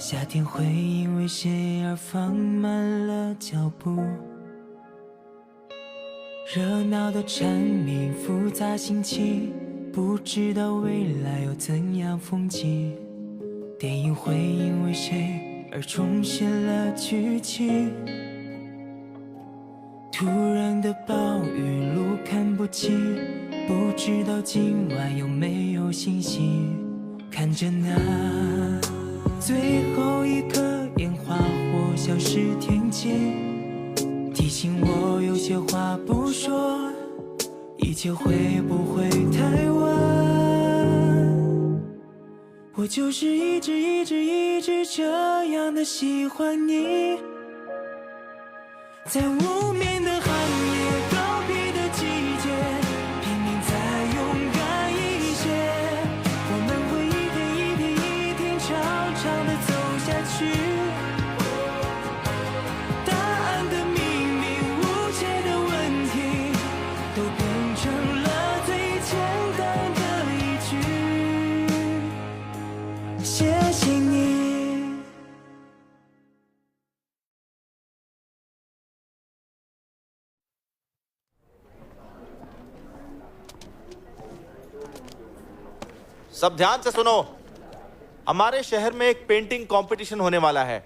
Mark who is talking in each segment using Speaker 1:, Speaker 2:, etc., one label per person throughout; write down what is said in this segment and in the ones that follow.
Speaker 1: 夏天会因为谁而放慢了脚步，热闹的蝉鸣，复杂心情，不知道未来有怎样风景。电影会因为谁而重现了剧情，突然的暴雨，路看不清，不知道今晚有没有星星。看着那最后一颗烟花或消失天际，提醒我有些话不说，一切会不会太晚？我就是一直这样的喜欢你，在无眠的寒夜，告别的季节，拼命再勇敢一些，我们会一天长长的走下去。答案的秘密，无解的问题，都变成了最简单的一句，谢谢你。
Speaker 2: सब ध्यान से सुनो। हमारे शहर में एक पेंटिंग कंपटीशन होने वाला है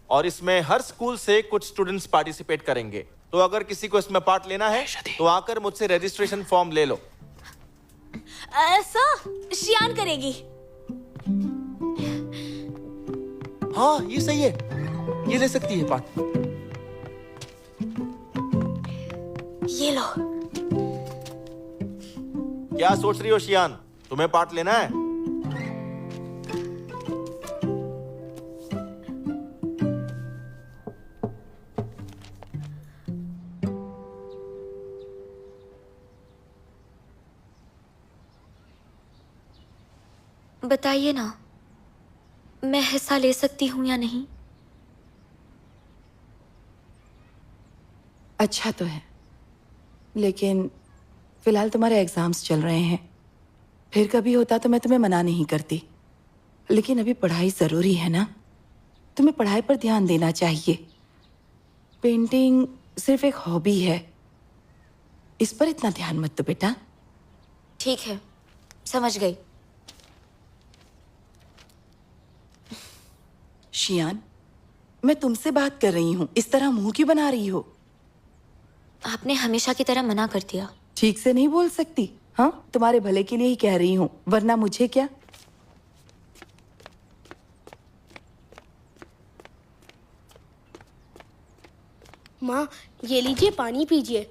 Speaker 2: और इसमें हर स्कूल से कुछ स्टूडेंट्स पार्टिसिपेट करेंगे। तो अगर किसी को इसमें पार्ट लेना है तो आकर मुझसे रजिस्ट्रेशन फॉर्म ले लो।
Speaker 3: सर, शियान करेगी।
Speaker 2: हाँ, ये सही है, ये ले सकती है पार्ट।
Speaker 3: ये लो।
Speaker 2: क्या सोच रही हो शियान, तुम्हें पार्ट लेना है?
Speaker 3: बताइए ना, मैं हिस्सा ले सकती हूँ या नहीं?
Speaker 4: अच्छा तो है, लेकिन फिलहाल तुम्हारे एग्जाम्स चल रहे हैं। फिर कभी होता तो मैं तुम्हें मना नहीं करती, लेकिन अभी पढ़ाई जरूरी है ना। तुम्हें पढ़ाई पर ध्यान देना चाहिए। पेंटिंग सिर्फ एक हॉबी है, इस पर इतना ध्यान मत दो बेटा।
Speaker 3: ठीक है, समझ गई।
Speaker 4: शियान, मैं तुमसे बात कर रही हूँ, इस तरह मुंह क्यों बना रही हो?
Speaker 3: आपने हमेशा की तरह मना कर दिया।
Speaker 4: ठीक से नहीं बोल सकती? हाँ, तुम्हारे भले के लिए ही कह रही हूँ, वरना मुझे क्या।
Speaker 5: माँ, ये लीजिए, पानी पीजिए।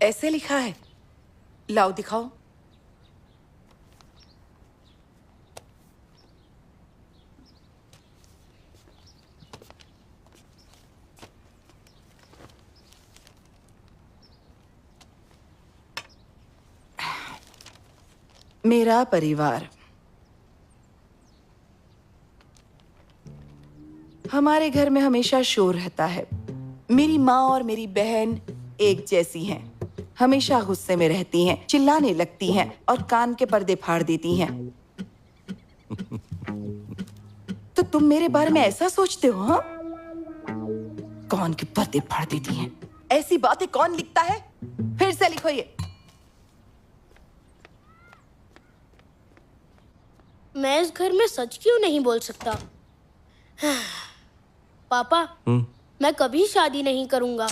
Speaker 4: ऐसे लिखा है, लाओ दिखाओ। मेरा परिवार। हमारे घर में हमेशा शोर रहता है। मेरी माँ और मेरी बहन एक जैसी हैं, हमेशा गुस्से में रहती हैं, चिल्लाने लगती हैं और कान के पर्दे फाड़ देती हैं। तो तुम मेरे बारे में ऐसा सोचते हो? हाँ, कान के पर्दे फाड़ देती हैं। ऐसी बातें कौन लिखता है? फिर से लिखो ये।
Speaker 5: मैं इस घर में सच क्यों नहीं बोल सकता? पापा, मैं कभी शादी नहीं करूंगा।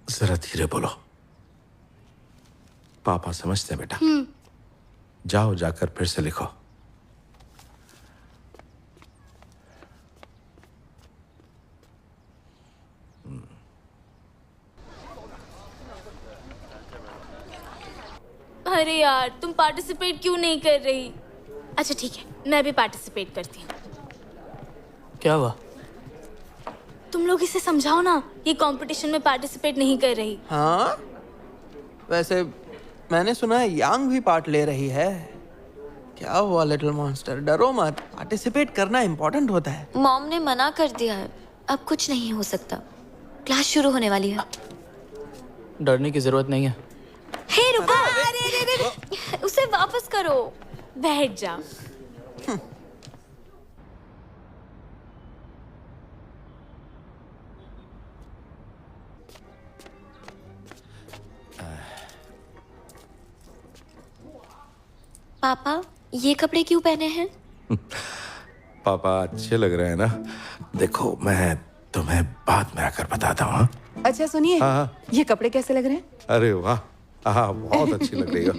Speaker 6: जरा धीरे बोलो, पापा समझते हैं बेटा। जाओ, जाकर फिर से लिखो।
Speaker 3: अरे यार, तुम पार्टिसिपेट क्यों नहीं कर रही? अच्छा ठीक है, मैं भी पार्टिसिपेट करती हूँ।
Speaker 1: क्या हुआ?
Speaker 3: तुम लोग इसे समझाओ ना, ये कंपटीशन में पार्टिसिपेट नहीं कर रही।
Speaker 7: हाँ, वैसे मैंने सुना है यांग भी पार्ट ले रही है। क्या हुआ लिटिल मॉन्स्टर, डरो मत, पार्टिसिपेट करना इम्पोर्टेंट होता है।
Speaker 3: मॉम ने मना कर दिया है, अब कुछ नहीं हो सकता। क्लास शुरू होने वाली है।
Speaker 1: डरने की जरूरत नहीं है।
Speaker 3: हे रुको। अरे अरे अरे उसे वापस करो। बैठ जा।
Speaker 8: पापा ये कपड़े क्यों पहने हैं?
Speaker 6: पापा अच्छे लग रहे हैं ना। देखो मैं तुम्हें बाद में आकर बताता हूँ।
Speaker 4: अच्छा सुनिए,
Speaker 6: हाँ।
Speaker 4: ये कपड़े कैसे लग रहे हैं?
Speaker 6: अरे वाह, हाँ बहुत अच्छी लग रही हो।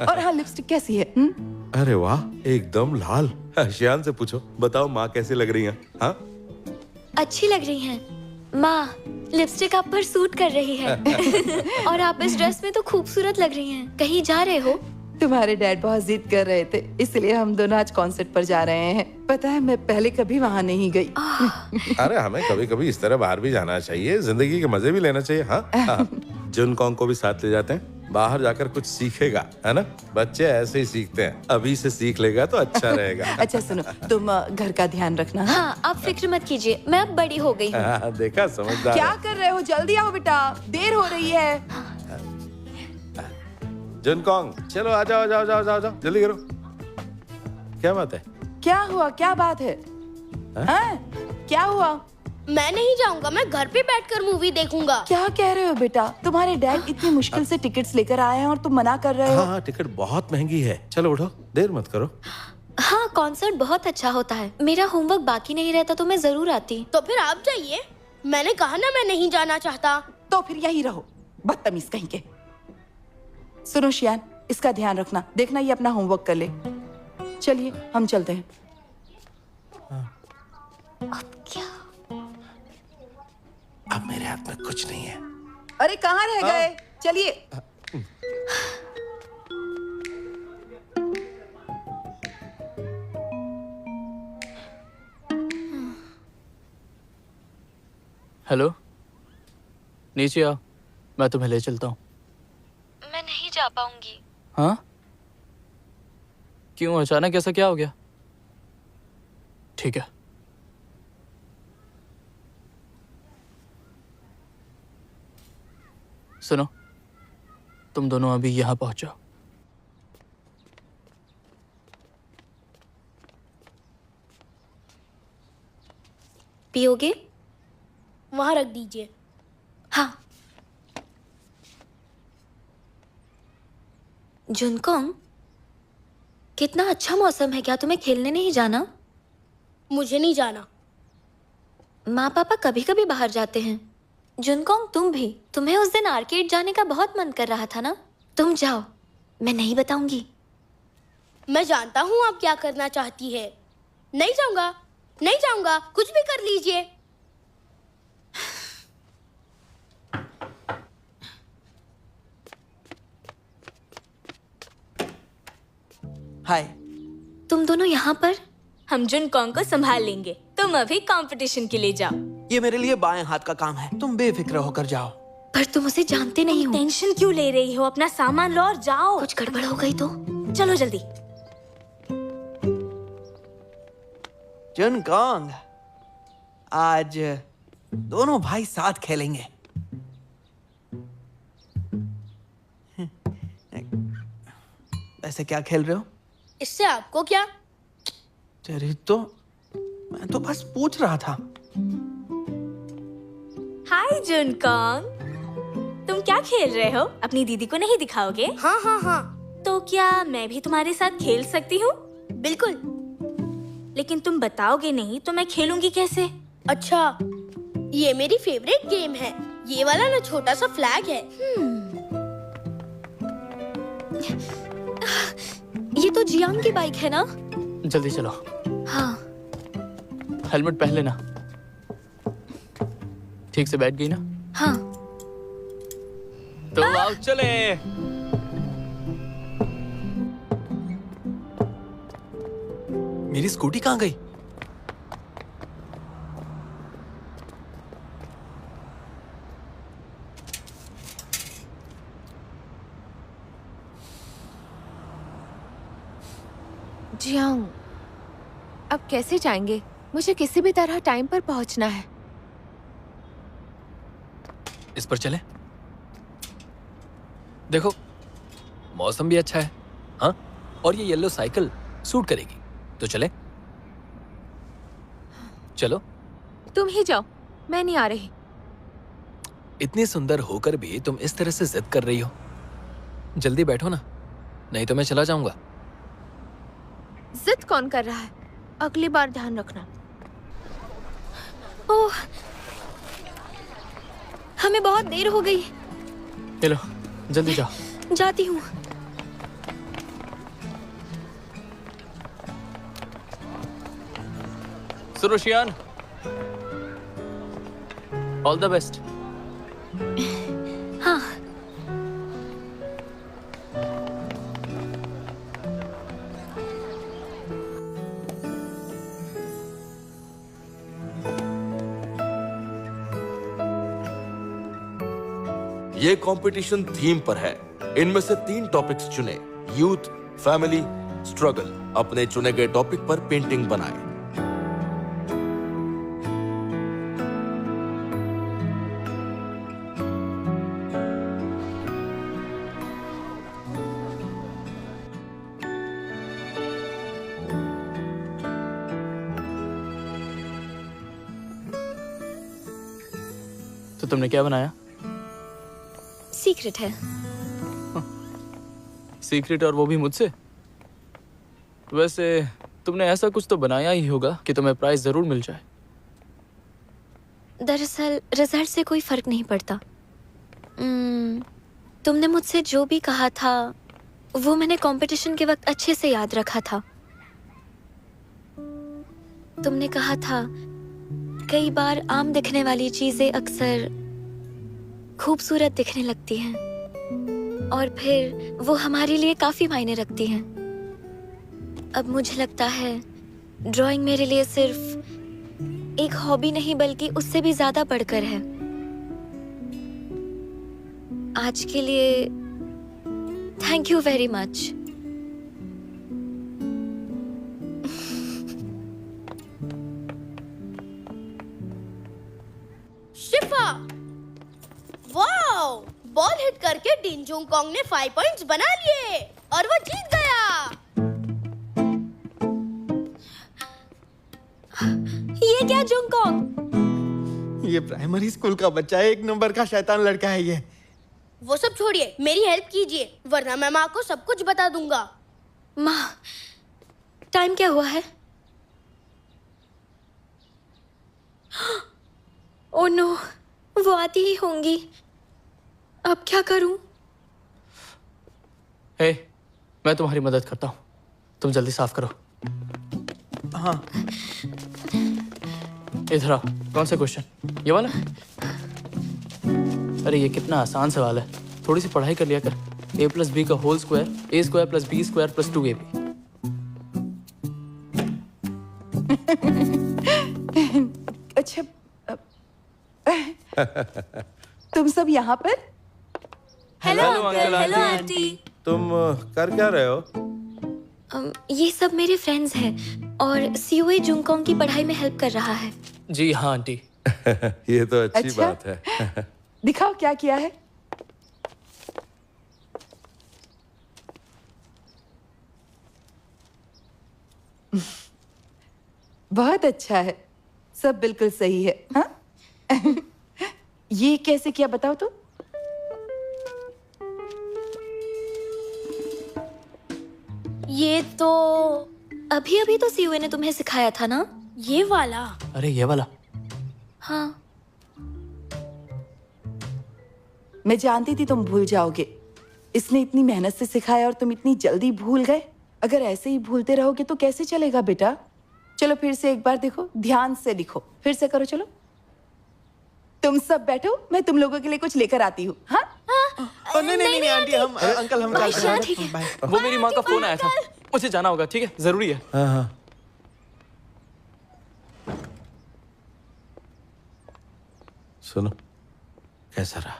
Speaker 4: और हाँ, लिपस्टिक कैसी है?
Speaker 6: अरे वाह, एकदम लाल। शियान से पूछो, बताओ माँ कैसी लग रही है? हाँ
Speaker 8: अच्छी लग रही हैं। माँ लिपस्टिक आप पर सूट कर रही है। और आप इस ड्रेस में तो खूबसूरत लग रही हैं। कहीं जा रहे हो?
Speaker 4: तुम्हारे डैड बहुत जिद कर रहे थे, इसलिए हम दोनों आज कॉन्सर्ट पर जा रहे हैं। पता है, मैं पहले कभी वहाँ नहीं गई।
Speaker 6: अरे हमें कभी कभी इस तरह बाहर भी जाना चाहिए, जिंदगी के मजे भी लेना चाहिए। हाँ जुन कॉन्ग को भी साथ ले जाते हैं, बाहर जाकर कुछ सीखेगा, है ना? बच्चे ऐसे ही सीखते हैं, अभी से सीख लेगा तो अच्छा रहेगा।
Speaker 4: अच्छा सुनो, तुम घर का ध्यान रखना।
Speaker 8: हाँ आप फिक्र मत कीजिए, मैं अब बड़ी हो गई हूँ।
Speaker 6: देखा, समझदार
Speaker 4: क्या
Speaker 6: है।
Speaker 4: कर रहे हो? जल्दी आओ बेटा, देर हो रही है।
Speaker 6: जुन कॉन्ग चलो आ जाओ, जाओ जाओ जाओ जाओ, जल्दी करो। क्या बात है?
Speaker 4: क्या हुआ? क्या बात है? हाँ? क्या हुआ?
Speaker 5: मैं नहीं जाऊंगा, मैं घर पे बैठकर मूवी देखूंगा।
Speaker 4: क्या कह रहे हो बेटा? तुम्हारे डैड इतनी मुश्किल से टिकट्स लेकर आए हैं और तुम मना कर रहे हो?
Speaker 6: हाँ टिकट बहुत महंगी है। चलो उठो, देर मत करो।
Speaker 8: हाँ कॉन्सर्ट बहुत अच्छा होता है। मेरा होमवर्क बाकी नहीं रहता तो मैं जरूर आती।
Speaker 5: तो फिर आप जाइए। मैंने कहा ना मैं नहीं जाना चाहता।
Speaker 4: तो फिर यही रहो, बदतमीज कहीं के। सुनो शियान, इसका ध्यान रखना, देखना ये अपना होमवर्क कर ले। चलिए हम चलते हैं।
Speaker 8: अब क्या?
Speaker 6: अब मेरे हाथ में कुछ नहीं है।
Speaker 4: अरे कहाँ रह गए? चलिए।
Speaker 9: हेलो, नीचे आओ, मैं तुम्हें ले चलता हूँ।
Speaker 8: मैं नहीं जा पाऊंगी।
Speaker 9: हाँ? क्यों, अचानक ऐसा क्या हो गया? ठीक है। सुनो, तुम दोनों अभी यहाँ पहुंच जाओ।
Speaker 8: पियोगे?
Speaker 5: वहाँ रख दीजिए।
Speaker 8: हाँ। जुनकोंग, कितना अच्छा मौसम है, क्या तुम्हें खेलने नहीं जाना?
Speaker 5: मुझे नहीं जाना।
Speaker 8: माँ पापा कभी कभी बाहर जाते हैं। जुनकोंग तुम भी, तुम्हें उस दिन आर्केड जाने का बहुत मन कर रहा था ना? तुम जाओ, मैं नहीं बताऊंगी।
Speaker 5: मैं जानता हूँ आप क्या करना चाहती है। नहीं जाऊंगा, नहीं जाऊंगा, कुछ भी कर लीजिए।
Speaker 7: हाय।
Speaker 8: तुम दोनों यहाँ पर?
Speaker 3: हम जुनकोंग को संभाल लेंगे, तुम अभी कंपटीशन के लिए जाओ।
Speaker 7: ये मेरे लिए बाएं हाथ का काम है, तुम बेफिक्र होकर जाओ।
Speaker 8: पर तुम उसे जानते नहीं हो।
Speaker 3: टेंशन क्यों ले रही हो? अपना सामान लो और जाओ।
Speaker 8: कुछ गड़बड़ हो गई तो?
Speaker 3: चलो जल्दी।
Speaker 7: जुनकोंग, आज दोनों भाई साथ खेलेंगे। ऐसे क्या खेल रहे हो?
Speaker 5: इससे आपको क्या?
Speaker 7: तेरी तो, मैं तो बस पूछ रहा था।
Speaker 3: हाय जुनकोंग, तुम क्या खेल रहे हो? अपनी दीदी को नहीं दिखाओगे?
Speaker 5: हाँ हाँ हाँ,
Speaker 3: तो क्या मैं भी तुम्हारे साथ खेल सकती हूँ?
Speaker 5: बिल्कुल।
Speaker 3: लेकिन तुम बताओगे नहीं तो मैं खेलूंगी कैसे?
Speaker 5: अच्छा, ये मेरी फेवरेट गेम है। ये वाला ना छोटा सा फ्लैग है।
Speaker 8: ये तो जियांग की बाइक है ना?
Speaker 9: जल्दी चलो।
Speaker 8: हाँ।
Speaker 9: हेलमेट पहन लेना। ठीक से बैठ गई ना?
Speaker 8: हाँ।
Speaker 9: तो आओ चले।
Speaker 7: मेरी स्कूटी कहाँ गई?
Speaker 10: जियांग, अब कैसे जाएंगे? मुझे किसी भी तरह टाइम पर पहुंचना है।
Speaker 9: इस पर चले। देखो,
Speaker 11: मौसम भी अच्छा है। हाँ, और ये येलो साइकिल सूट करेगी, तो चले? चलो।
Speaker 10: तुम ही जाओ, मैं नहीं आ रही।
Speaker 11: इतनी सुंदर होकर भी तुम इस तरह से जिद कर रही हो। जल्दी बैठो ना, नहीं तो मैं चला जाऊंगा।
Speaker 10: जिद कौन कर रहा है? अगली बार ध्यान रखना।
Speaker 8: ओह, हमें बहुत देर हो गई।
Speaker 9: ये लो, जल्दी जाओ।
Speaker 8: जाती हूँ।
Speaker 9: सुनो शियान, ऑल द बेस्ट।
Speaker 8: हाँ।
Speaker 2: ये कंपटीशन थीम पर है। इनमें से 3 टॉपिक्स चुने। Youth, family, struggle. अपने चुने गए टॉपिक पर पेंटिंग बनाएं।
Speaker 9: तो तुमने क्या बनाया?
Speaker 8: सीक्रेट है।
Speaker 9: सीक्रेट, और वो भी मुझसे? वैसे तुमने ऐसा कुछ तो बनाया ही होगा कि तुम्हें प्राइज जरूर मिल जाए।
Speaker 8: दरअसल रिजल्ट से कोई फर्क नहीं पड़ता। तुमने मुझसे जो भी कहा था वो मैंने कंपटीशन के वक्त अच्छे से याद रखा था। तुमने कहा था कई बार आम दिखने वाली चीजें अक्सर खूबसूरत दिखने लगती हैं और फिर वो हमारे लिए काफी मायने रखती हैं। अब मुझे लगता है ड्राइंग मेरे लिए सिर्फ एक हॉबी नहीं बल्कि उससे भी ज्यादा बढ़कर है। आज के लिए thank you very much.
Speaker 5: Shifa, wow! Ball hit करके डिन जुंगकोंग ने 5 पॉइंट्स बना लिए और वो जीत गया।
Speaker 8: ये क्या जुंगकोंग?
Speaker 7: ये प्राइमरी स्कूल का बच्चा है, 1 नंबर का शैतान लड़का है ये।
Speaker 5: वो सब छोड़िए, मेरी हेल्प कीजिए वरना मैं माँ को सब कुछ बता दूंगा।
Speaker 8: माँ, टाइम क्या हुआ है? ओह नो, वो आती ही होंगी। अब क्या करूं?
Speaker 9: हे, मैं तुम्हारी मदद करता हूँ, तुम जल्दी साफ करो।
Speaker 7: हाँ।
Speaker 9: इधर आओ। कौन सा क्वेश्चन? ये वाला? अरे ये कितना आसान सवाल है, थोड़ी सी पढ़ाई कर लिया कर। a+b का whole square, a² + b² + 2ab।
Speaker 4: अच्छा, तुम सब यहाँ पर?
Speaker 3: Hello uncle, hello aunty.
Speaker 6: तुम कर क्या रहे हो?
Speaker 8: ये सब मेरे फ्रेंड्स हैं और सीओए जुंगकोंग की पढ़ाई में हेल्प कर रहा है।
Speaker 9: जी हाँ आंटी।
Speaker 6: ये तो अच्छी
Speaker 4: अच्छा?
Speaker 6: बात है।
Speaker 4: दिखाओ क्या किया है। बहुत अच्छा है, सब बिल्कुल सही है। हाँ? ये कैसे किया बताओ तो?
Speaker 5: ये तो
Speaker 8: अभी अभी तो सीओए ने तुम्हें सिखाया था ना?
Speaker 5: ये वाला।
Speaker 9: अरे ये वाला?
Speaker 8: हाँ।
Speaker 4: मैं जानती थी तुम भूल जाओगे। इसने इतनी मेहनत से सिखाया और तुम इतनी जल्दी भूल गए। अगर ऐसे ही भूलते रहोगे तो कैसे चलेगा बेटा? चलो फिर से एक बार देखो, ध्यान से लिखो, फिर से करो। चलो तुम सब बैठो, मैं तुम लोगों के लिए कुछ लेकर आती हूँ। हाँ?
Speaker 7: नहीं आंटी, हम अंकल हम चलते हैं। बाय।
Speaker 9: वो मेरी माँ का फोन आया था, मुझे जाना होगा। ठीक है, जरूरी है।
Speaker 6: हाँ हाँ। सुनो, कैसा रहा?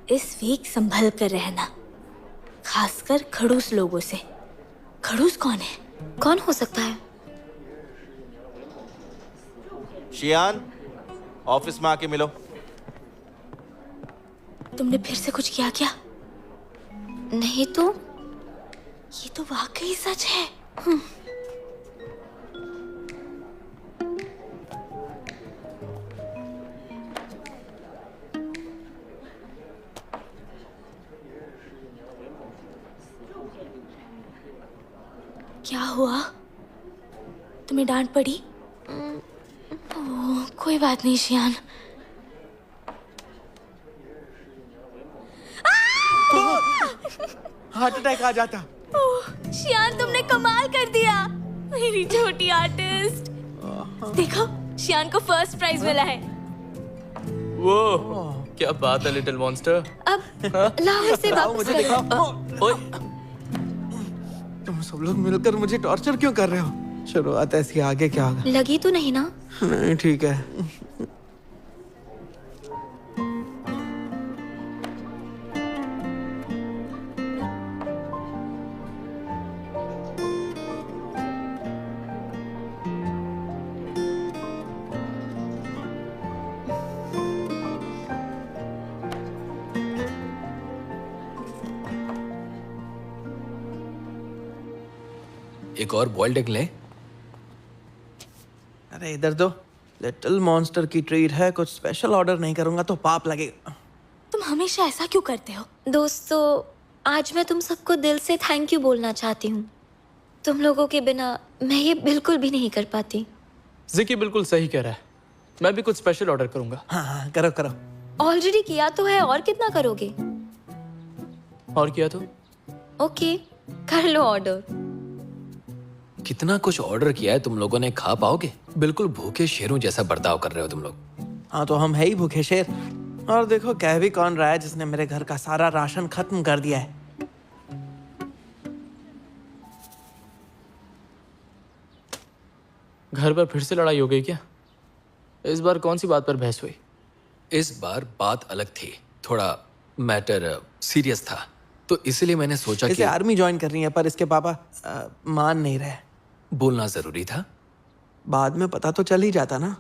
Speaker 3: इस वीक संभल कर रहना, खासकर खड़ूस लोगों से। खड़ूस कौन है?
Speaker 8: कौन हो सकता है?
Speaker 2: शियान, ऑफिस में आके मिलो।
Speaker 3: तुमने फिर से कुछ किया क्या?
Speaker 8: नहीं तो।
Speaker 3: ये तो वाकई सच है। क्या हुआ? तुम्हें डांट पड़ी? ओह, कोई बात नहीं शियान।
Speaker 7: हार्ट अटैक आ जाता।
Speaker 3: ओह, शियान तुमने कमाल कर दिया, मेरी छोटी आर्टिस्ट। देखो, शियान को फर्स्ट प्राइज मिला है।
Speaker 9: वो क्या बात है लिटिल मॉन्स्टर।
Speaker 8: अब लाओ इसे
Speaker 7: आओ,
Speaker 8: वापस
Speaker 7: मुझे
Speaker 8: करो।
Speaker 7: दिखाओ।
Speaker 9: ओए,
Speaker 7: तुम सब लोग मिलकर मुझे टॉर्चर क्यों कर रहे हो? शुरुआत ऐसी, आगे क्या होगा?
Speaker 8: लगी तो नहीं ना?
Speaker 7: नहीं, ठीक है।
Speaker 11: एक और बॉइल्ड एग ले।
Speaker 7: अरे इधर दो। लिटिल मॉन्स्टर की ट्रीट है, कुछ स्पेशल ऑर्डर नहीं करूंगा तो पाप लगेगा।
Speaker 3: तुम हमेशा ऐसा क्यों करते हो?
Speaker 8: दोस्तों, आज मैं तुम सबको दिल से थैंक यू बोलना चाहती हूँ। तुम लोगों के बिना मैं ये बिल्कुल भी नहीं कर पाती।
Speaker 9: जिकी बिल्कुल सही कह रहा है। मैं भी कुछ स्पेशल ऑर्डर करूंगा।
Speaker 7: हाँ हाँ, करो करो।
Speaker 8: ऑलरेडी किया तो है, और कितना करोगे?
Speaker 9: और किया तो?
Speaker 8: ओके, कर लो ऑर्डर।
Speaker 11: कितना कुछ ऑर्डर किया है तुम लोगों ने, खा पाओगे? बिल्कुल भूखे शेरों जैसा बर्ताव कर रहे हो तुम लोग।
Speaker 7: हाँ तो हम है ही भूखे शेर। और देखो कह भी कौन रहा है जिसने मेरे घर का सारा राशन खत्म कर दिया है।
Speaker 9: घर पर फिर से लड़ाई हो गई क्या? इस बार कौन सी बात पर बहस हुई?
Speaker 11: इस बार बात अलग थी, थोड़ा मैटर सीरियस था, तो इसलिए मैंने सोचा
Speaker 7: इसे
Speaker 11: कि
Speaker 7: आर्मी ज्वाइन कर रही है, पर इसके पापा मान नहीं रहे।
Speaker 11: बोलना जरूरी था।
Speaker 7: बाद में पता तो चल ही जाता ना।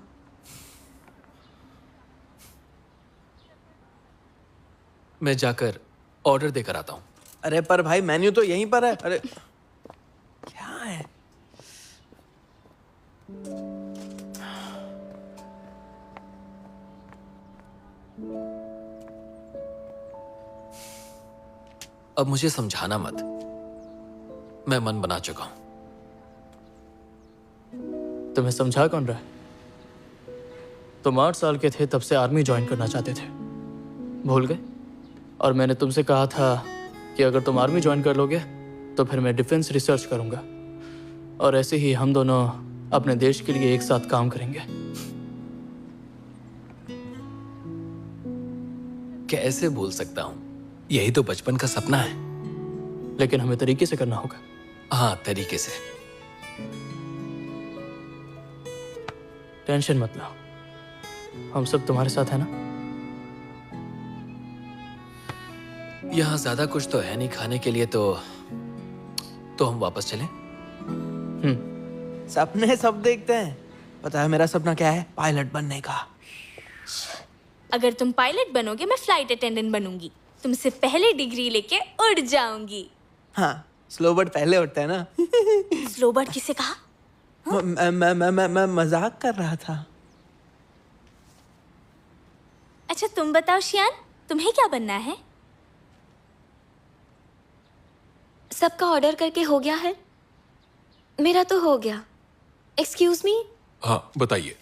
Speaker 11: मैं जाकर ऑर्डर देकर आता हूँ।
Speaker 7: अरे पर भाई मेन्यू तो यहीं पर है। अरे क्या है?
Speaker 11: अब मुझे समझाना मत, मैं मन बना चुका हूं।
Speaker 9: तुम्हें समझा कौन रहा है? तुम 8 साल के थे तब से आर्मी ज्वाइन करना चाहते थे, भूल गए? और मैंने तुमसे कहा था कि अगर तुम आर्मी ज्वाइन कर लोगे तो फिर मैं डिफेंस रिसर्च करूंगा, और ऐसे ही हम दोनों अपने देश के लिए एक साथ काम करेंगे।
Speaker 11: कैसे भूल सकता हूं, यही तो बचपन का सपना है।
Speaker 9: लेकिन हमें तरीके से करना होगा।
Speaker 11: हाँ, तरीके से।
Speaker 9: टेंशन मत लो, हम सब तुम्हारे साथ है ना?
Speaker 11: यहाँ ज्यादा कुछ तो है नहीं खाने के लिए, तो हम वापस चलें?
Speaker 7: सपने सब देखते हैं। पता है मेरा सपना क्या है? पायलट बनने का।
Speaker 3: अगर तुम पायलट बनोगे मैं फ्लाइट अटेंडेंट बनूंगी, तुमसे पहले डिग्री लेके उड़ जाऊंगी।
Speaker 7: हाँ, स्लो बर्ड पहले उठता है ना।
Speaker 3: स्लो बर्ड किसे कहा?
Speaker 7: मैं मजाक कर रहा था।
Speaker 3: अच्छा तुम बताओ शियान, तुम्हें क्या बनना है?
Speaker 8: सबका ऑर्डर करके हो गया है? मेरा तो हो गया। Excuse me.
Speaker 6: हाँ बताइए।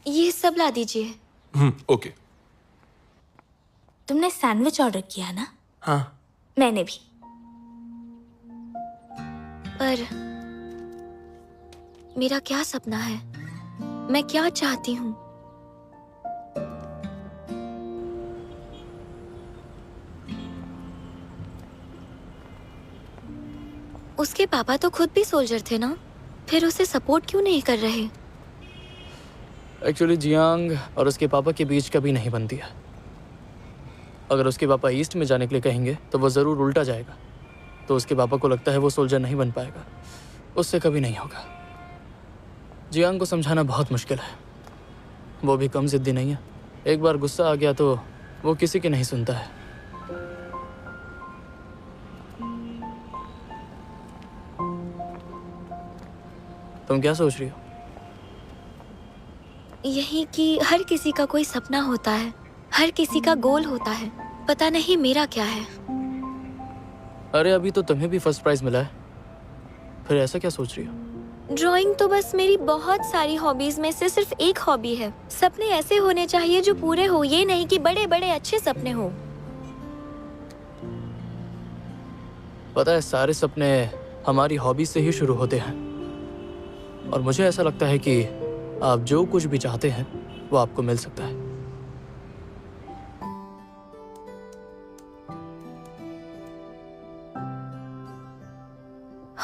Speaker 8: ये सब ला दीजिए।
Speaker 6: ओके।
Speaker 3: तुमने सैंडविच ऑर्डर किया ना?
Speaker 7: हाँ।
Speaker 3: मैंने भी।
Speaker 8: पर मेरा क्या सपना है, मैं क्या चाहती हूँ? उसके पापा तो खुद भी सोल्जर थे ना, फिर उसे सपोर्ट क्यों नहीं कर रहे?
Speaker 9: एक्चुअली जियांग और उसके पापा के बीच कभी नहीं बनती है। अगर उसके पापा ईस्ट में जाने के लिए कहेंगे तो वो ज़रूर उल्टा जाएगा, तो उसके पापा को लगता है वो सोल्जर नहीं बन पाएगा, उससे कभी नहीं होगा। जियांग को समझाना बहुत मुश्किल है। वो भी कम जिद्दी नहीं है। एक बार गुस्सा आ गया तो वो किसी की नहीं सुनता है। तुम क्या सोच रही हो?
Speaker 8: यही कि हर किसी का कोई सपना होता है, हर किसी का गोल होता है। पता नहीं मेरा क्या है।
Speaker 9: अरे अभी तो तुम्हें भी फर्स्ट प्राइज मिला है, फिर ऐसा क्या सोच रही हो?
Speaker 8: ड्राइंग तो बस मेरी बहुत सारी हॉबीज में से सिर्फ एक हॉबी है। सपने ऐसे होने चाहिए जो पूरे हो, ये नहीं कि बड़े बड़े अच्छे सपने हो।
Speaker 9: पता है, सारे सपने हमारी हॉबी से ही शुरू होते हैं, और मुझे ऐसा लगता है कि आप जो कुछ भी चाहते हैं वो आपको मिल सकता है।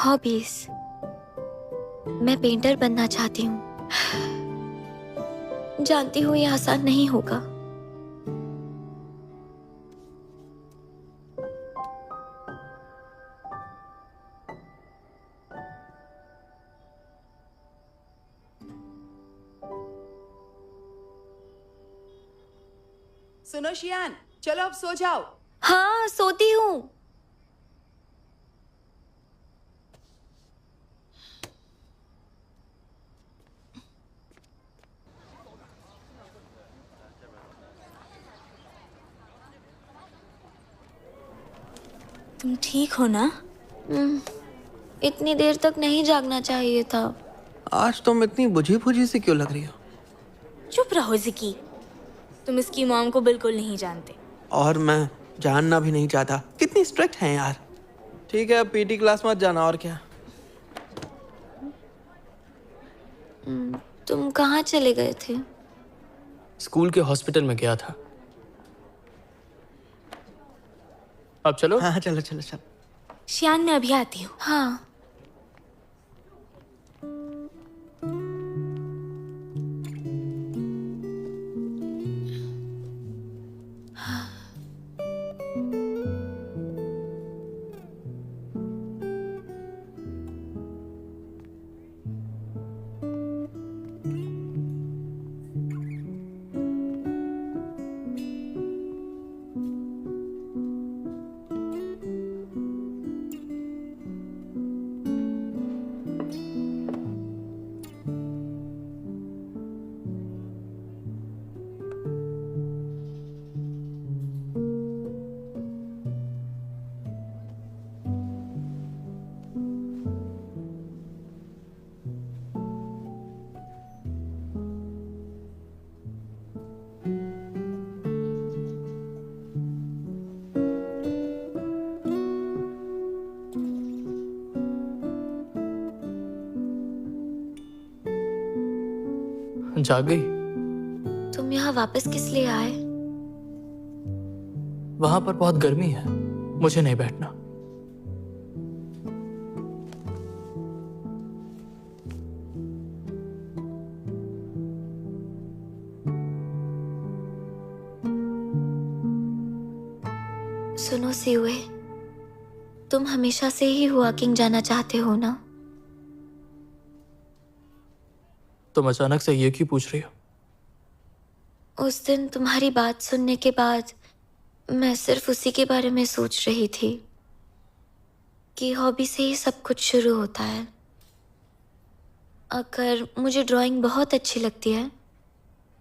Speaker 8: हॉबीज, मैं पेंटर बनना चाहती हूँ। जानती हूँ ये आसान नहीं होगा।
Speaker 4: सुनो शियान, चलो अब सो जाओ।
Speaker 8: हाँ, सोती हूँ।
Speaker 3: तुम ठीक हो ना?
Speaker 8: इतनी देर तक नहीं जागना चाहिए था।
Speaker 7: आज तुम इतनी बुझी बुझी सी क्यों लग रही हो?
Speaker 3: चुप रहो ज़िकी। तुम इसकी मॉम को बिल्कुल नहीं जानते।
Speaker 7: और मैं जानना भी नहीं चाहता। कितनी स्ट्रिक्ट हैं यार। ठीक है, अब पीटी क्लास मत जाना, और क्या।
Speaker 8: तुम कहाँ चले गए थे?
Speaker 9: स्कूल के हॉस्पिटल में गया था। अब चलो।
Speaker 7: हाँ चलो चलो चलो।
Speaker 3: शियान, मैं अभी आती हूँ।
Speaker 8: हाँ।
Speaker 9: जाग गई?
Speaker 8: तुम यहाँ वापस किस लिए आए?
Speaker 9: वहां पर बहुत गर्मी है, मुझे नहीं बैठना।
Speaker 8: सुनो सियुए, तुम हमेशा से ही वॉकिंग जाना चाहते हो ना?
Speaker 9: तुम अचानक से ये क्यों पूछ रही हो?
Speaker 8: उस दिन तुम्हारी बात सुनने के बाद मैं सिर्फ उसी के बारे में सोच रही थी कि हॉबी से ही सब कुछ शुरू होता है। अगर मुझे ड्राइंग बहुत अच्छी लगती है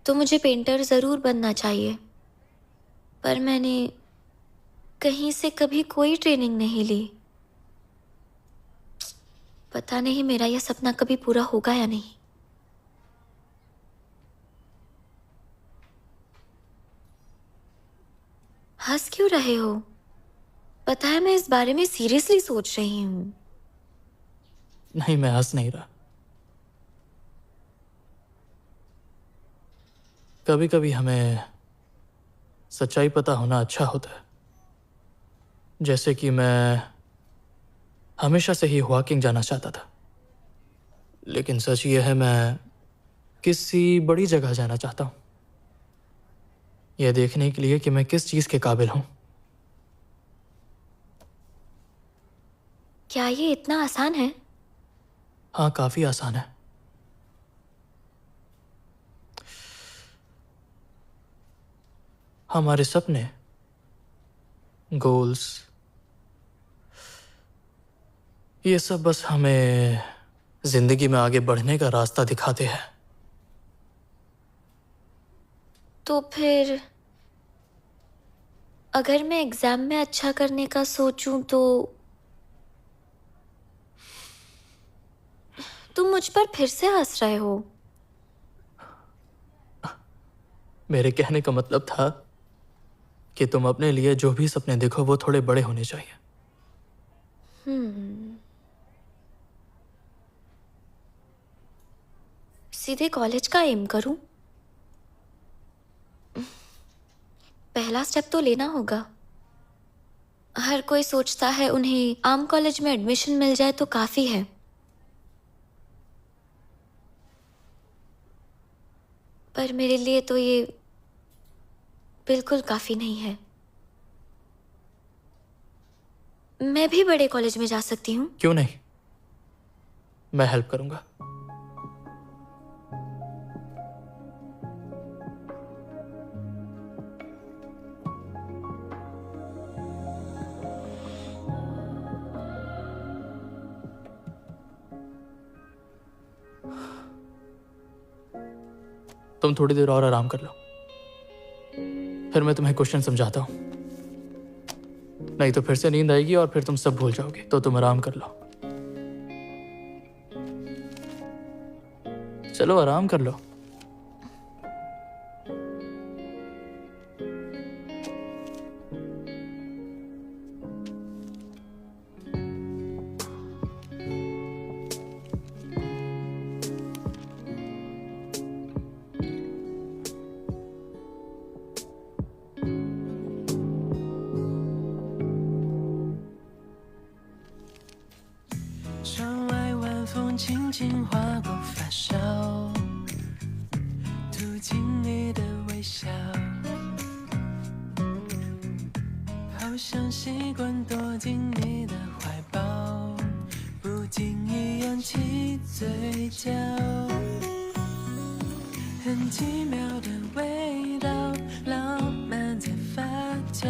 Speaker 8: तो मुझे पेंटर ज़रूर बनना चाहिए, पर मैंने कहीं से कभी कोई ट्रेनिंग नहीं ली। पता नहीं मेरा यह सपना कभी पूरा होगा या नहीं। हंस क्यों रहे हो? पता है मैं इस बारे में सीरियसली सोच रही हूँ।
Speaker 9: नहीं, मैं हंस नहीं रहा। कभी कभी हमें सच्चाई पता होना अच्छा होता है। जैसे कि मैं हमेशा से ही वॉकिंग जाना चाहता था, लेकिन सच ये है मैं किसी बड़ी जगह जाना चाहता हूँ, यह देखने के लिए कि मैं किस चीज के काबिल हूँ।
Speaker 8: क्या ये इतना आसान है?
Speaker 9: हाँ, काफी आसान है। हमारे सपने, गोल्स, ये सब बस हमें जिंदगी में आगे बढ़ने का रास्ता दिखाते हैं।
Speaker 8: तो फिर अगर मैं एग्जाम में अच्छा करने का सोचूं तो तुम मुझ पर फिर से हंस रहे हो।
Speaker 9: मेरे कहने का मतलब था कि तुम अपने लिए जो भी सपने देखो वो थोड़े बड़े होने चाहिए।
Speaker 8: सीधे कॉलेज का एम करूं? पहला स्टेप तो लेना होगा। हर कोई सोचता है उन्हें आम कॉलेज में एडमिशन मिल जाए तो काफी है, पर मेरे लिए तो ये बिल्कुल काफी नहीं है। मैं भी बड़े कॉलेज में जा सकती हूँ।
Speaker 9: क्यों नहीं, मैं हेल्प करूंगा। तुम थोड़ी देर और आराम कर लो, फिर मैं तुम्हें क्वेश्चन समझाता हूं। नहीं तो फिर से नींद आएगी और फिर तुम सब भूल जाओगे। तो तुम आराम कर लो, चलो आराम कर लो।
Speaker 1: 窗外晚风轻轻划过发梢，涂进你的微笑，好像习惯躲进你的怀抱，不经意扬起嘴角，很奇妙的味道，浪漫在发酵，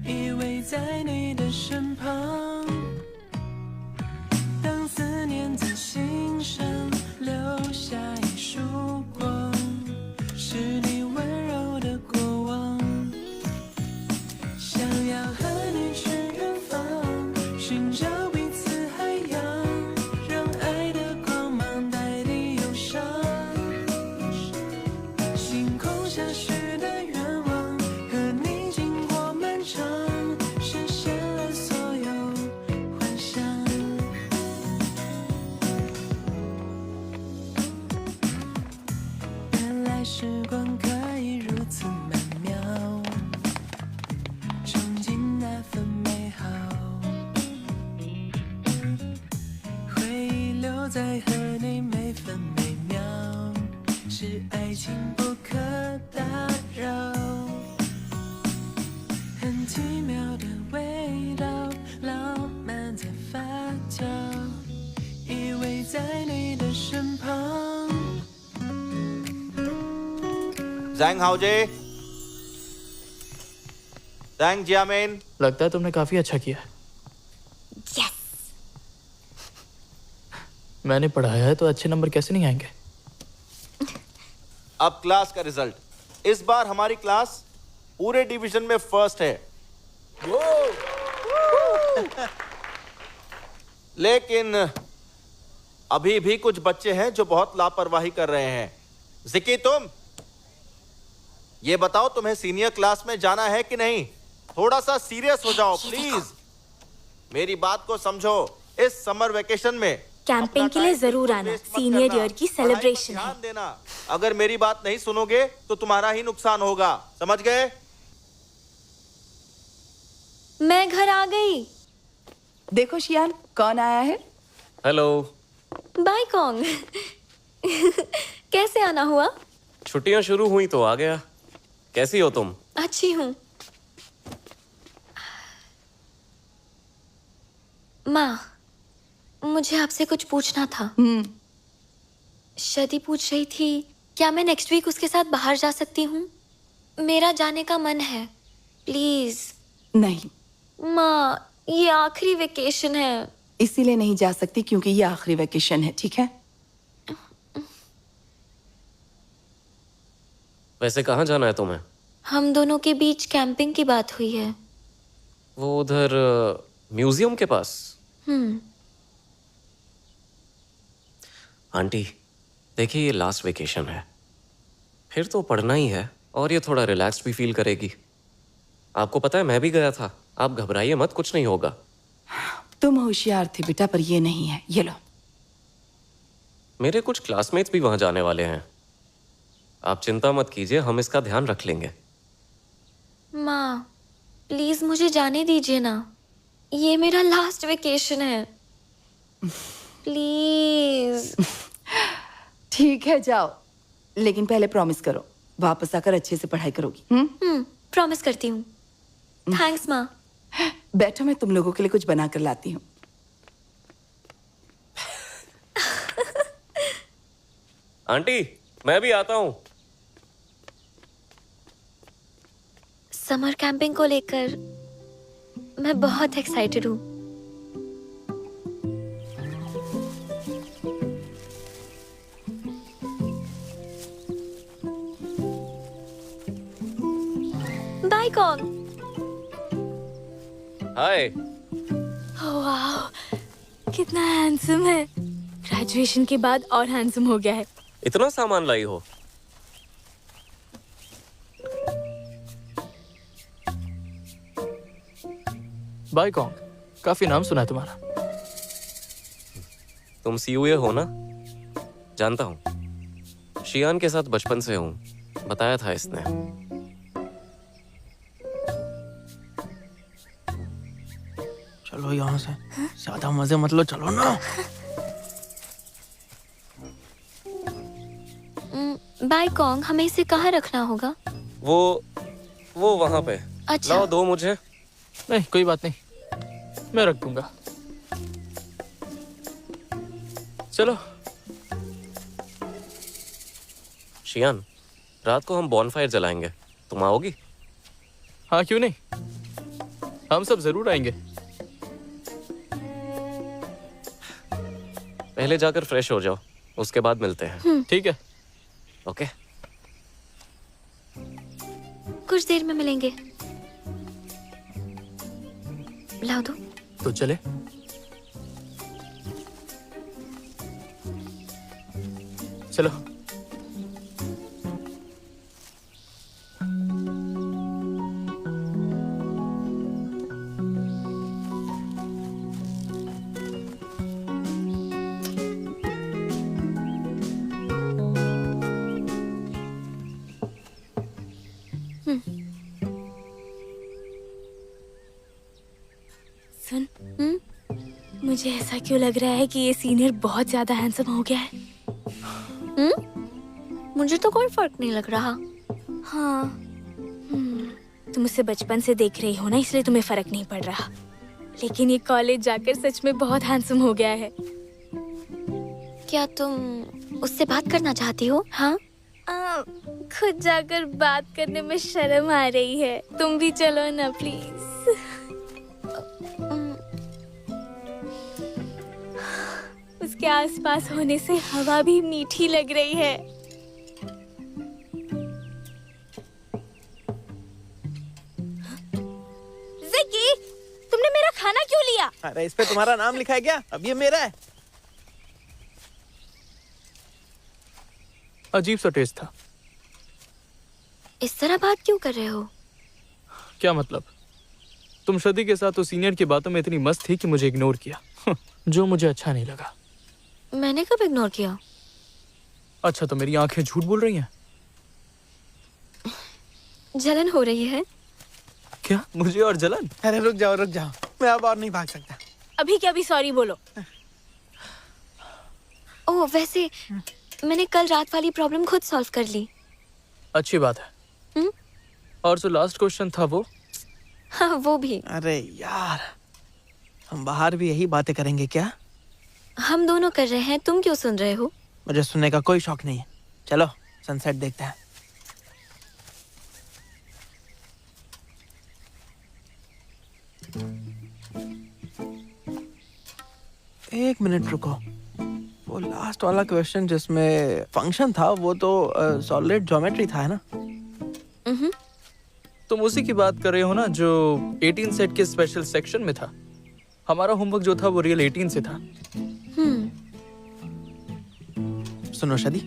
Speaker 1: 依偎在你的身旁。当思念在心上留下一束光，是你温柔的过往。想要和你去远方，寻找彼此海洋，让爱的光芒代替忧伤。星空下许的愿望，和你经过漫长，实现了所有幻想。原来时光可以如此曼妙，憧憬那份美好，回忆留在和你每分每秒，是爱情不可打扰。很奇妙的味道，浪漫在发酵，依偎在你的身旁。
Speaker 2: जैंग हाओजे, जैंग जियामेन।
Speaker 9: लगता है तुमने काफी अच्छा किया।
Speaker 8: Yes!
Speaker 9: मैंने पढ़ाया है तो अच्छे नंबर कैसे नहीं आएंगे।
Speaker 2: अब क्लास का रिजल्ट। इस बार हमारी क्लास पूरे डिवीजन में फर्स्ट है। लेकिन अभी भी कुछ बच्चे हैं जो बहुत लापरवाही कर रहे हैं। जिकी, तुम ये बताओ, तुम्हें सीनियर क्लास में जाना है कि नहीं? थोड़ा सा सीरियस हो जाओ प्लीज। मेरी बात को समझो। इस समर वेकेशन में
Speaker 3: कैंपिंग के लिए जरूर आना, सीनियर ईयर की सेलिब्रेशन है।
Speaker 2: ध्यान देना। अगर मेरी बात नहीं सुनोगे तो तुम्हारा ही नुकसान होगा, समझ गए?
Speaker 8: मैं घर आ गई।
Speaker 4: देखो शियान, कौन आया है?
Speaker 11: हेलो।
Speaker 8: बाय कॉन्ग। कैसे आना हुआ?
Speaker 11: छुट्टियां शुरू हुई तो आ गया। कैसी हो तुम?
Speaker 8: अच्छी हूँ। माँ, मुझे आपसे कुछ पूछना था। शदी पूछ रही थी क्या मैं नेक्स्ट वीक उसके साथ बाहर जा सकती हूँ? मेरा जाने का मन है, प्लीज।
Speaker 4: नहीं,
Speaker 8: माँ, ये आखिरी वेकेशन है।
Speaker 4: इसीलिए नहीं जा सकती क्योंकि ये आखिरी वेकेशन है, ठीक है?
Speaker 12: वैसे कहाँ जाना है तुम्हें?
Speaker 8: हम दोनों के बीच कैंपिंग की बात हुई है।
Speaker 12: वो उधर म्यूजियम के पास। आंटी, देखिए ये लास्ट वेकेशन है, फिर तो पढ़ना ही है और ये थोड़ा रिलैक्स्ड भी फील करेगी। आपको पता है मैं भी गया था, आप घबराइए मत, कुछ नहीं होगा।
Speaker 4: तुम होशियार थे बेटा, पर ये नहीं है। ये लो।
Speaker 12: मेरे कुछ क्लासमेट्स भी वहां जाने वाले हैं, आप चिंता मत कीजिए, हम इसका ध्यान रख लेंगे।
Speaker 8: माँ, प्लीज मुझे जाने दीजिए ना, ये मेरा लास्ट वेकेशन है, प्लीज।
Speaker 4: ठीक है, जाओ, लेकिन पहले प्रॉमिस करो वापस आकर अच्छे से पढ़ाई करोगी।
Speaker 8: प्रॉमिस करती हूँ। थैंक्स माँ।
Speaker 4: बैठो, मैं तुम लोगों के लिए कुछ बना कर लाती हूँ।
Speaker 12: आंटी, मैं भी आता हूँ।
Speaker 8: समर कैंपिंग को लेकर मैं बहुत एक्साइटेड हूँ। बाय कॉन।
Speaker 12: हाय।
Speaker 3: वाह, कितना हैंडसम है। ग्रेजुएशन के बाद और हैंडसम हो गया है।
Speaker 12: इतना सामान लाई हो?
Speaker 9: बाय कॉन्ग, काफी नाम सुना है तुम्हारा।
Speaker 12: तुम सीयूए हो ना? जानता हूँ, शियान के साथ बचपन से हूँ, बताया था इसने।
Speaker 7: चलो यहाँ से, ज्यादा मजे मत लो, चलो ना।
Speaker 8: बाय कॉन्ग, हमें इसे कहाँ रखना होगा?
Speaker 12: वो वहां पे।
Speaker 8: अच्छा।
Speaker 12: लाओ, दो मुझे।
Speaker 9: नहीं, कोई बात नहीं, मैं रख दूंगा। चलो।
Speaker 12: शियान, रात को हम बॉनफायर जलाएंगे, तुम आओगी?
Speaker 9: हाँ, क्यों नहीं, हम सब जरूर आएंगे।
Speaker 12: पहले जाकर फ्रेश हो जाओ, उसके बाद मिलते हैं।
Speaker 9: ठीक है।
Speaker 12: ओके।
Speaker 8: कुछ देर में मिलेंगे। लाओ दो।
Speaker 9: तो चले। चलो।
Speaker 3: सुन, मुझे ऐसा क्यों लग रहा है कि ये सीनियर बहुत ज्यादा हैंडसम हो गया है।
Speaker 8: मुझे तो कोई फर्क नहीं लग रहा।
Speaker 3: हाँ, तुम उसे बचपन से देख रही हो ना, इसलिए तुम्हें फर्क नहीं पड़ रहा। लेकिन ये कॉलेज जाकर सच में बहुत हैंडसम हो गया है।
Speaker 8: क्या तुम उससे बात करना चाहती हो? हाँ।
Speaker 3: खुद जाकर बात करने में शर्म आ रही है। तुम भी चलो ना प्लीज। उसके आसपास होने से हवा भी मीठी लग रही है। ज़िकी, तुमने मेरा खाना क्यों लिया?
Speaker 7: अरे इस पे तुम्हारा नाम लिखा है क्या? अब ये मेरा है।
Speaker 9: अजीब सा टेस्ट था।
Speaker 8: इस तरह बात क्यों कर रहे हो?
Speaker 9: क्या मतलब? तुम शदी के साथ उस सीनियर की बातों में इतनी मस्त थी कि मुझे इग्नोर किया, जो मुझे अच्छा नहीं लगा।
Speaker 8: मैंने कब इग्नोर किया?
Speaker 9: अच्छा, तो मेरी आंखें झूठ बोल रही हैं?
Speaker 8: जलन हो रही है
Speaker 9: क्या? मुझे और जलन?
Speaker 7: अरे रुक जाओ, मैं अब और नहीं भाग सकता।
Speaker 3: अभी क्या भी सॉरी बोलो।
Speaker 8: ओह, वैसे मैंने कल रात वाली प्रॉब्लम खुद सॉल्व कर ली।
Speaker 9: अच्छी बात है। और जो लास्ट क्वेश्चन था वो?
Speaker 8: हाँ, वो भी।
Speaker 7: अरे यार, हम बाहर भी यही बातें करेंगे क्या?
Speaker 8: हम दोनों कर रहे हैं, तुम क्यों सुन रहे हो?
Speaker 7: मुझे सुनने का कोई शौक नहीं है। चलो सनसेट देखते हैं। एक मिनट रुको, वो लास्ट वाला क्वेश्चन जिसमें फंक्शन था वो तो सॉलिड ज्योमेट्री था, है ना?
Speaker 9: तुम उसी की बात कर रहे हो ना जो 18 सेट के स्पेशल सेक्शन में था। हमारा होमवर्क जो था वो रियल 18 से था।
Speaker 7: सुनो शादी,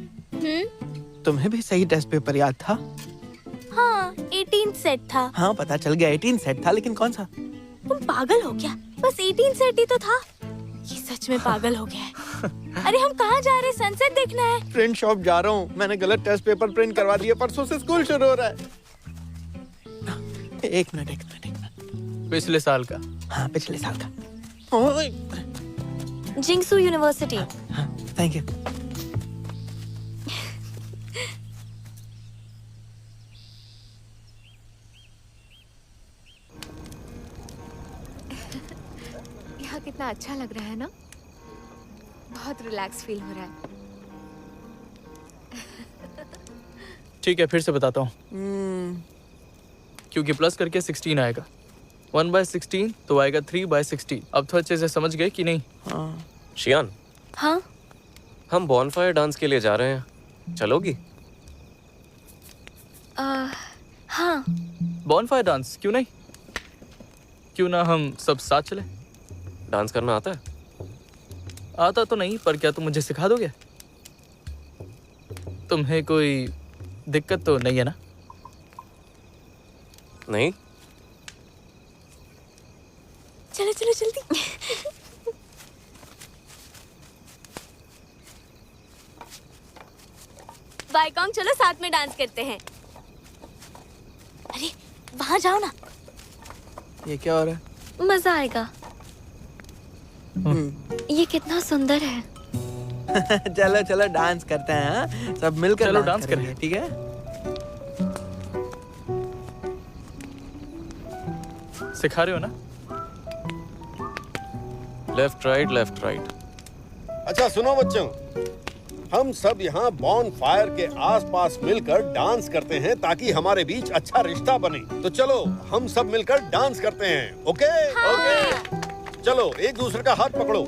Speaker 7: तुम्हें भी सही टेस्ट पेपर याद था?
Speaker 3: हाँ, 18 सेट था।
Speaker 7: हाँ पता चल गया 18 सेट था, लेकिन कौन सा?
Speaker 3: तुम पागल हो क्या? बस 18 सेट ही तो था। ये सच में पागल हो गया है। अरे हम कहाँ जा रहे हैं? सनसेट देखना है।
Speaker 7: प्रिंट शॉप जा रहा हूँ, मैंने गलत टेस्ट पेपर प्रिंट करवा दिया, परसों से स्कूल शुरू हो रहा है। एक मिनट।
Speaker 9: पिछले साल का?
Speaker 7: हाँ पिछले साल का।
Speaker 8: जिंगसू यूनिवर्सिटी।
Speaker 7: Thank you.
Speaker 10: यहाँ कितना अच्छा लग रहा है ना, बहुत रिलैक्स फील हो रहा है।
Speaker 9: ठीक है, फिर से बताता हूँ। क्योंकि प्लस करके 16 आएगा, 1/16 तो आएगा 3/16। अब तो अच्छे से समझ गए कि नहीं?
Speaker 7: हाँ।
Speaker 12: शियान,
Speaker 8: हाँ
Speaker 12: हम बॉनफायर डांस के लिए जा रहे हैं, चलोगी?
Speaker 8: हाँ।
Speaker 9: बॉनफायर डांस क्यों नहीं? क्यों ना हम सब साथ चले?
Speaker 12: डांस करना आता है?
Speaker 9: आता तो नहीं, पर क्या तुम मुझे सिखा दोगे? तुम्हें कोई दिक्कत तो नहीं है ना?
Speaker 12: नहीं।
Speaker 3: चलो चलो जल्दी। बाइकॉन्ग, चलो साथ में डांस करते हैं। अरे वहाँ जाओ ना।
Speaker 7: ये क्या हो रहा है?
Speaker 8: मजा आएगा। ये कितना सुंदर है।
Speaker 7: चलो चलो डांस करते हैं, हाँ? सब मिलकर
Speaker 9: चलो
Speaker 7: डांस
Speaker 9: डांस
Speaker 7: करेंगे, ठीक है?
Speaker 9: सिखा रहे हो ना?
Speaker 12: Left right left right.
Speaker 6: अच्छा सुनो बच्चों, हम सब यहाँ बॉन फायर के आसपास मिलकर डांस करते हैं ताकि हमारे बीच अच्छा रिश्ता बने। तो चलो हम सब मिलकर डांस करते हैं, ओके? ओके। चलो एक दूसरे का हाथ पकड़ो।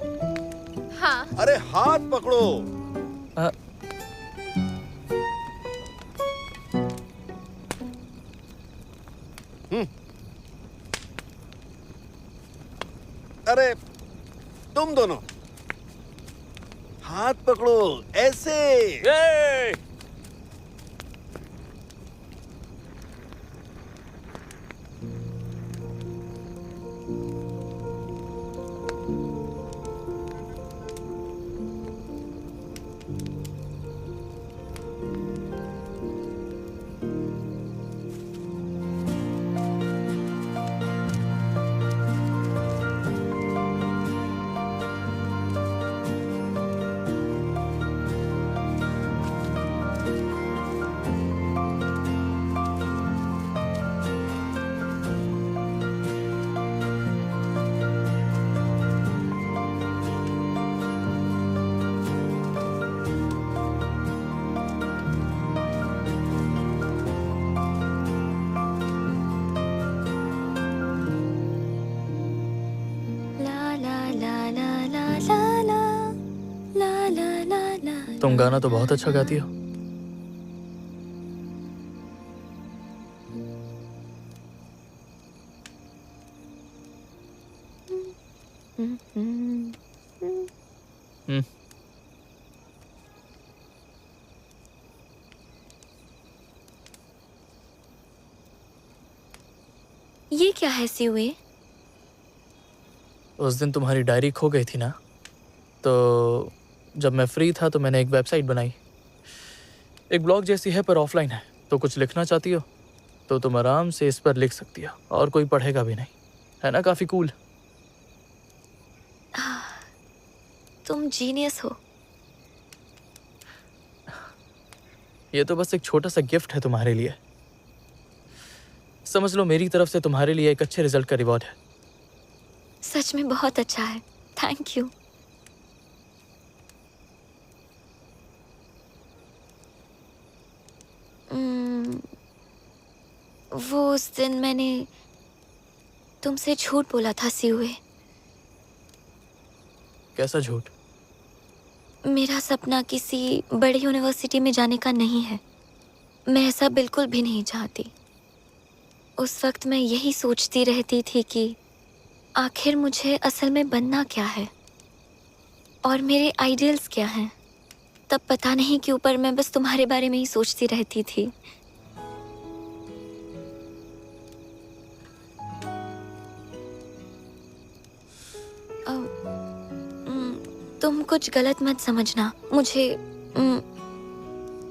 Speaker 10: हाँ।
Speaker 6: अरे हाथ पकड़ो। अरे तुम दोनों हाथ पकड़ो ऐसे।
Speaker 9: तुम गाना तो बहुत अच्छा गाती हो।
Speaker 8: ये क्या है सीवे?
Speaker 9: उस दिन तुम्हारी डायरी खो गई थी ना, तो जब मैं फ्री था तो मैंने एक वेबसाइट बनाई। एक ब्लॉग जैसी है पर ऑफलाइन है, तो कुछ लिखना चाहती हो तो तुम आराम से इस पर लिख सकती हो और कोई पढ़ेगा भी नहीं, है ना? काफी कूल।
Speaker 8: तुम जीनियस हो।
Speaker 9: ये तो बस एक छोटा सा गिफ्ट है तुम्हारे लिए। समझ लो मेरी तरफ से तुम्हारे लिए एक अच्छे रिजल्ट का रिवॉर्ड है।
Speaker 8: सच में बहुत अच्छा है, थैंक यू। वो उस दिन मैंने तुमसे झूठ बोला था सियुए।
Speaker 9: कैसा झूठ?
Speaker 8: मेरा सपना किसी बड़ी यूनिवर्सिटी में जाने का नहीं है। मैं ऐसा बिल्कुल भी नहीं चाहती। उस वक्त मैं यही सोचती रहती थी कि आखिर मुझे असल में बनना क्या है और मेरे आइडियल्स क्या हैं। तब पता नहीं क्यों पर मैं बस तुम्हारे बारे में ही सोचती रहती थी। तुम कुछ गलत मत समझना मुझे।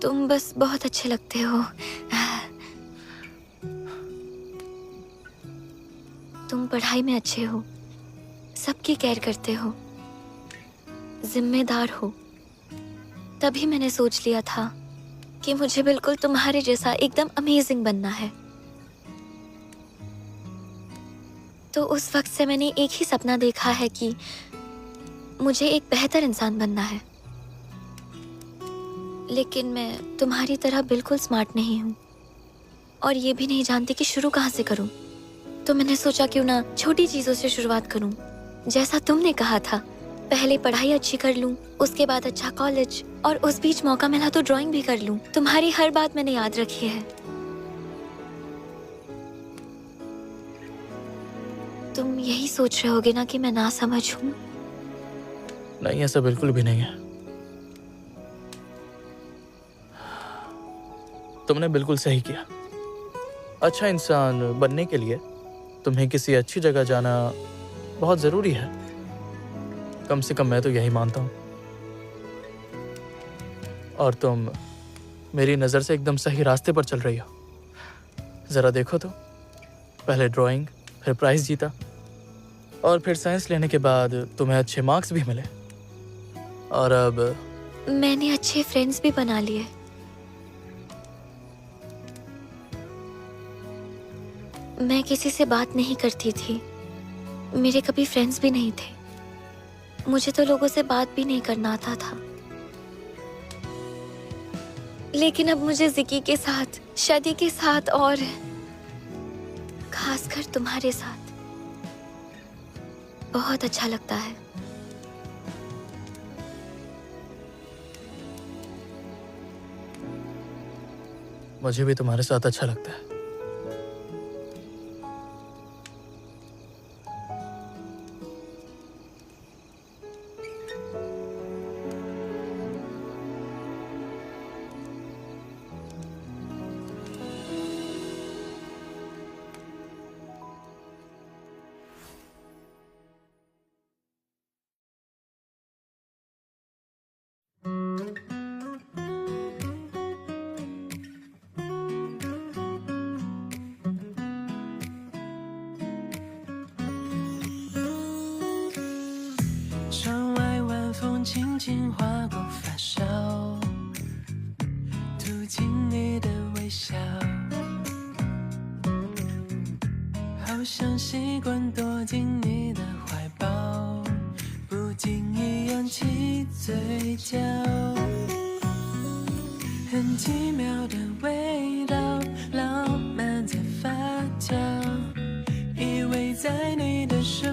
Speaker 8: तुम बस बहुत अच्छे लगते हो। तुम पढ़ाई में अच्छे हो, सबकी केयर करते हो, जिम्मेदार हो। तभी मैंने सोच लिया था कि मुझे बिल्कुल तुम्हारे जैसा एकदम अमेजिंग बनना है। तो उस वक्त से मैंने एक ही सपना देखा है कि मुझे एक बेहतर इंसान बनना है। लेकिन मैं तुम्हारी तरह बिल्कुल स्मार्ट नहीं हूँ और ये भी नहीं जानती कि शुरू कहाँ से करूँ। तो मैंने सोचा क्यों ना छोटी चीजों से शुरुआत करूँ। जैसा तुमने कहा था, पहले पढ़ाई अच्छी कर लूँ, उसके बाद अच्छा कॉलेज, और उस बीच मौका मिला तो ड्राइंग भी कर लूँ। तुम्हारी हर बात मैंने याद रखी है। तुम यही सोच रहे होगे ना कि मैं ना समझ हूँ?
Speaker 9: नहीं, ऐसा बिल्कुल भी नहीं है। तुमने बिल्कुल सही किया। अच्छा इंसान बनने के लिए तुम्हें किसी अच्छी जगह जाना बहुत जरूरी है। कम से कम मैं तो यही मानता हूँ। और तुम मेरी नजर से एकदम सही रास्ते पर चल रही हो। जरा देखो तो, पहले ड्राइंग, फिर प्राइज जीता, और फिर साइंस लेने के बाद तुम्हें अच्छे मार्क्स भी मिले, और अब
Speaker 8: मैंने अच्छे फ्रेंड्स भी बना लिए। मैं किसी से बात नहीं करती थी, मेरे कभी फ्रेंड्स भी नहीं थे। मुझे तो लोगों से बात भी नहीं करना आता था। लेकिन अब मुझे जिकी के साथ, शादी के साथ, और खासकर तुम्हारे साथ बहुत अच्छा लगता है।
Speaker 9: मुझे भी तुम्हारे साथ अच्छा लगता है।
Speaker 1: 窗外晚风轻轻划过发梢，吐进你的微笑，好像习惯躲进你的怀抱，不经意扬起嘴角，很奇妙的味道，浪漫在发酵，依偎在你的手